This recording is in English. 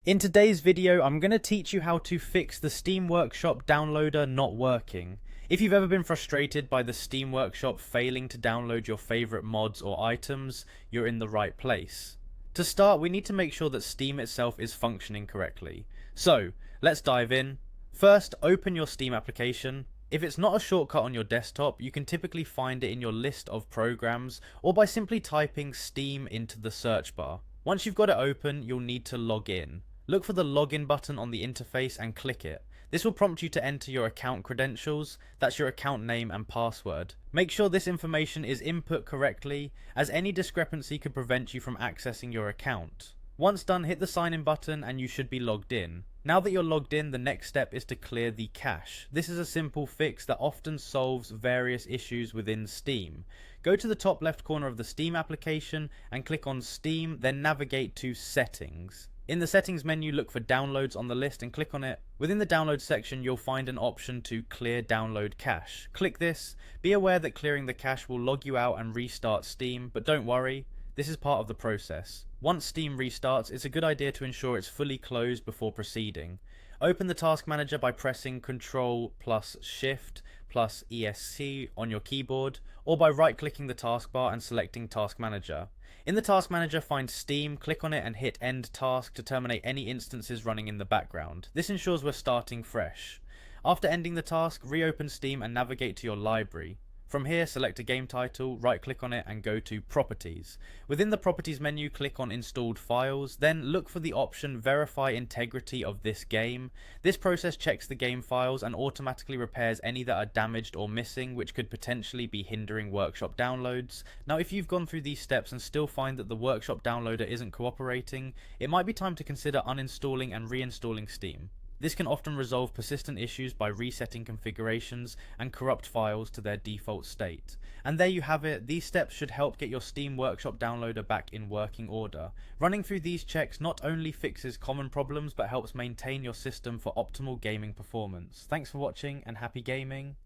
In today's video, I'm going to teach you how to fix the Steam Workshop downloader not working. If you've ever been frustrated by the Steam Workshop failing to download your favorite mods or items, you're in the right place. To start, we need to make sure that Steam itself is functioning correctly. So, let's dive in. First, open your Steam application. If it's not a shortcut on your desktop, you can typically find it in your list of programs or by simply typing Steam into the search bar. Once you've got it open, you'll need to log in. Look for the login button on the interface and click it. This will prompt you to enter your account credentials, that's your account name and password. Make sure this information is input correctly, as any discrepancy could prevent you from accessing your account. Once done, hit the sign in button and you should be logged in. Now that you're logged in, the next step is to clear the cache. This is a simple fix that often solves various issues within Steam. Go to the top left corner of the Steam application and click on Steam, then navigate to Settings. In the settings menu, look for downloads on the list and click on it. Within the download section, you'll find an option to clear download cache. Click this. Be aware that clearing the cache will log you out and restart Steam, but don't worry, this is part of the process. Once Steam restarts, it's a good idea to ensure it's fully closed before proceeding. Open the Task Manager by pressing Ctrl plus Shift plus ESC on your keyboard, or by right-clicking the taskbar and selecting Task Manager. In the Task Manager, find Steam, click on it and hit End Task to terminate any instances running in the background. This ensures we're starting fresh. After ending the task, reopen Steam and navigate to your library. From here, select a game title, right-click on it and go to Properties. Within the Properties menu, click on Installed Files, then look for the option Verify Integrity of this game. This process checks the game files and automatically repairs any that are damaged or missing, which could potentially be hindering Workshop downloads. Now, if you've gone through these steps and still find that the Workshop downloader isn't cooperating, it might be time to consider uninstalling and reinstalling Steam. This can often resolve persistent issues by resetting configurations and corrupt files to their default state. And there you have it. These steps should help get your Steam Workshop downloader back in working order. Running through these checks not only fixes common problems but helps maintain your system for optimal gaming performance. Thanks for watching and happy gaming.